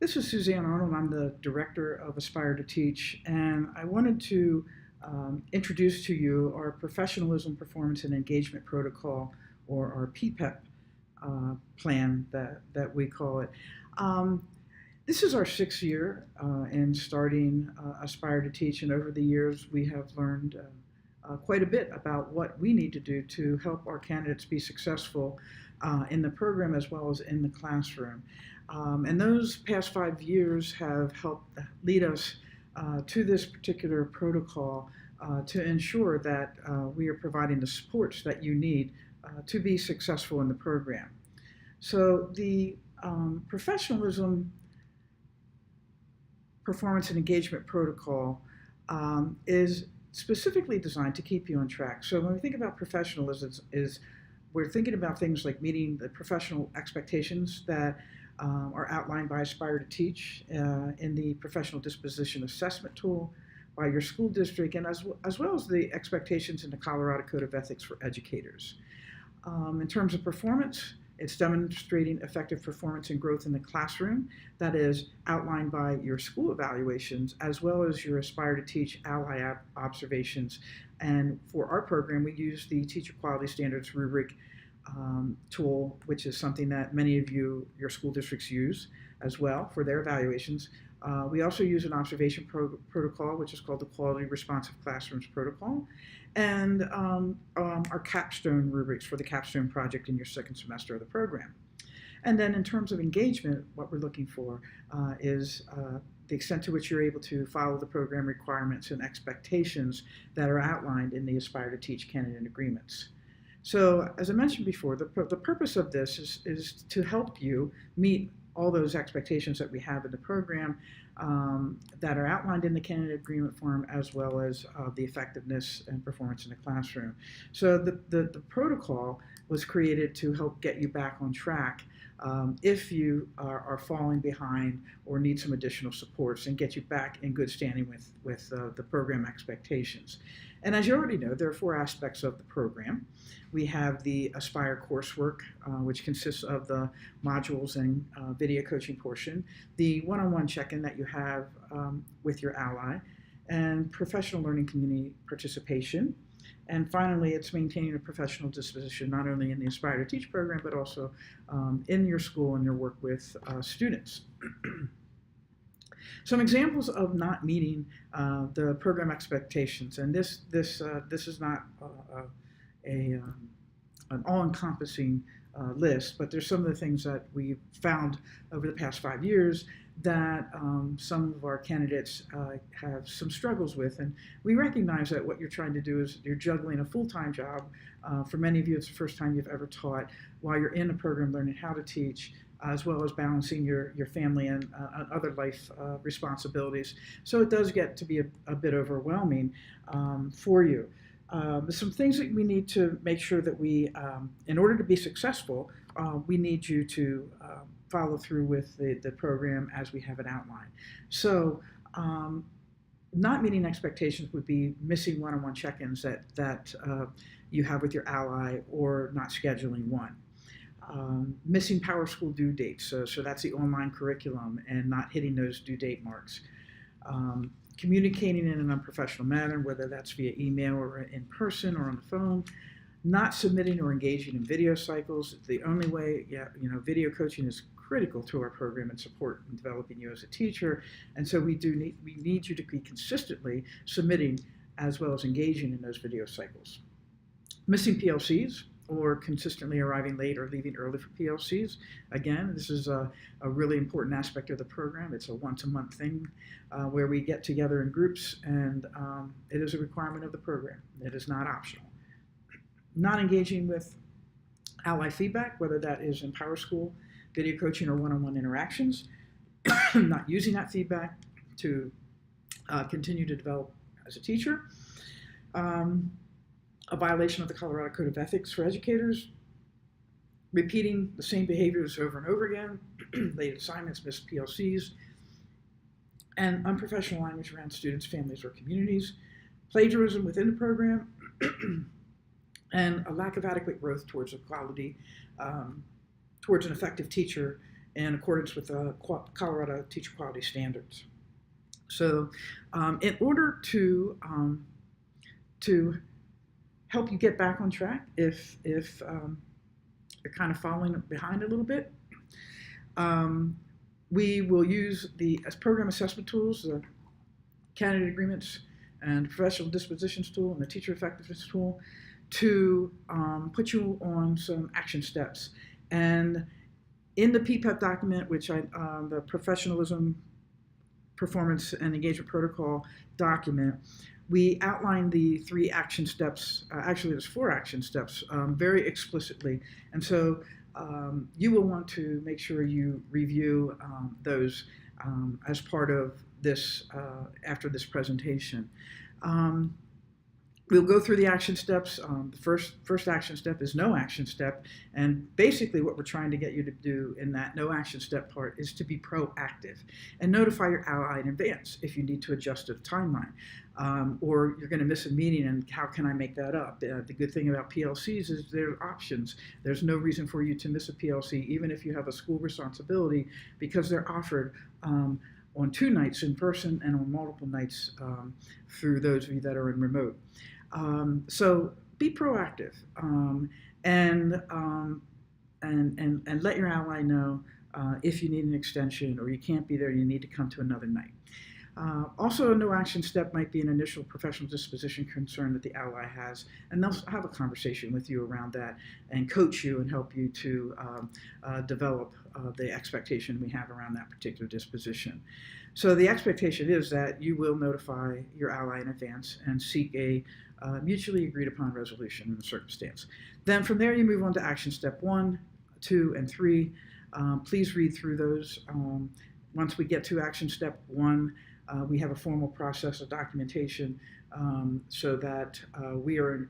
This is Suzanne Arnold. I'm the director of Aspire to Teach, and I wanted to introduce to you our Professionalism, Performance, and Engagement Protocol, or our PPEP plan that we call it. This is our sixth year in starting Aspire to Teach, and over the years we have learned quite a bit about what we need to do to help our candidates be successful in the program as well as in the classroom. And those past 5 years have helped lead us to this particular protocol to ensure that we are providing the supports that you need to be successful in the program. So the Professionalism, Performance, and Engagement Protocol is specifically designed to keep you on track. So when we think about professionalism, we're thinking about things like meeting the professional expectations that are outlined by Aspire to Teach in the Professional Disposition Assessment Tool by your school district, and as well as the expectations in the Colorado Code of Ethics for Educators. In terms of performance, it's demonstrating effective performance and growth in the classroom that is outlined by your school evaluations as well as your Aspire to Teach ally observations. And for our program, we use the Teacher Quality Standards rubric tool, which is something that many of your school districts use as well for their evaluations. We also use an observation protocol, which is called the Quality Responsive Classrooms Protocol, and our capstone rubrics for the capstone project in your second semester of the program. And then in terms of engagement, what we're looking for is the extent to which you're able to follow the program requirements and expectations that are outlined in the Aspire to Teach candidate agreements. So as I mentioned before, the purpose of this is to help you meet all those expectations that we have in the program that are outlined in the candidate agreement form, as well as the effectiveness and performance in the classroom. So the protocol was created to help get you back on track if you are falling behind or need some additional supports, and get you back in good standing with the program expectations. And as you already know, there are 4 aspects of the program. We have the Aspire coursework, which consists of the modules and video coaching portion, the one-on-one check-in that you have with your ally, and professional learning community participation. And finally, it's maintaining a professional disposition, not only in the Aspire to Teach program, but also in your school and your work with students. Some examples of not meeting the program expectations, and this is not an all-encompassing list, but there's some of the things that we've found over the past 5 years that some of our candidates have some struggles with. And we recognize that what you're trying to do is you're juggling a full-time job. For many of you, it's the first time you've ever taught while you're in a program learning how to teach, as well as balancing your family and other life responsibilities. So it does get to be a bit overwhelming for you. Some things that we need to make sure that we, in order to be successful, we need you to follow through with the program as we have it outlined. So not meeting expectations would be missing one-on-one check-ins that you have with your ally, or not scheduling one. Missing PowerSchool due dates, so that's the online curriculum, and not hitting those due date marks. Communicating in an unprofessional manner, whether that's via email or in person or on the phone. Not submitting or engaging in video cycles. The only way, video coaching is critical to our program and support in developing you as a teacher, and so we need you to be consistently submitting as well as engaging in those video cycles. Missing PLCs, or consistently arriving late or leaving early for PLCs. Again, this is a really important aspect of the program. It's a once-a-month thing where we get together in groups, and it is a requirement of the program. It is not optional. Not engaging with ally feedback, whether that is in PowerSchool, video coaching, or one-on-one interactions. Not using that feedback to continue to develop as a teacher. A violation of the Colorado Code of Ethics for Educators, repeating the same behaviors over and over again, late assignments, missed PLCs, and unprofessional language around students, families, or communities, plagiarism within the program, and a lack of adequate growth towards equality, towards an effective teacher in accordance with Colorado Teacher Quality Standards. So in order to help you get back on track if you're kind of falling behind a little bit, we will use the program assessment tools, the candidate agreements and professional dispositions tool and the teacher effectiveness tool to put you on some action steps. And in the PPEP document, which the Professionalism, Performance, and Engagement Protocol document, we outline the 3 action steps. Actually, there's 4 action steps very explicitly. And so you will want to make sure you review those as part of this, after this presentation. We'll go through the action steps. The first action step is no action step. And basically what we're trying to get you to do in that no action step part is to be proactive and notify your ally in advance if you need to adjust a timeline. Or you're going to miss a meeting and how can I make that up? The good thing about PLCs is there are options. There's no reason for you to miss a PLC even if you have a school responsibility, because they're offered on 2 nights in person and on multiple nights through those of you that are in remote. So be proactive and let your ally know if you need an extension or you can't be there, you need to come to another night. Also, a no action step might be an initial professional disposition concern that the ally has, and they'll have a conversation with you around that and coach you and help you to develop the expectation we have around that particular disposition. So the expectation is that you will notify your ally in advance and seek a mutually agreed upon resolution in the circumstance. Then from there you move on to action step 1, 2, and 3. Please read through those. Once we get to action step 1, we have a formal process of documentation so that we are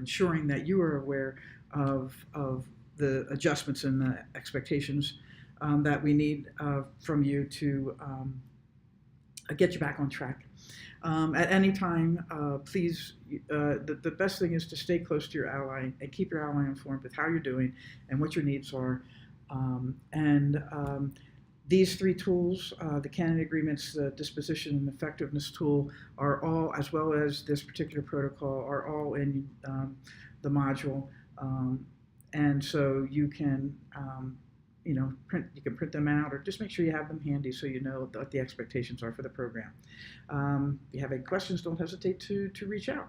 ensuring that you are aware of the adjustments and the expectations that we need from you to get you back on track. At any time, please, the best thing is to stay close to your ally and keep your ally informed with how you're doing and what your needs are. These 3 tools, the candidate agreements, the disposition and effectiveness tool, are all, as well as this particular protocol, are all in the module. And so you can, print them out or just make sure you have them handy so you know what the expectations are for the program. If you have any questions, don't hesitate to reach out.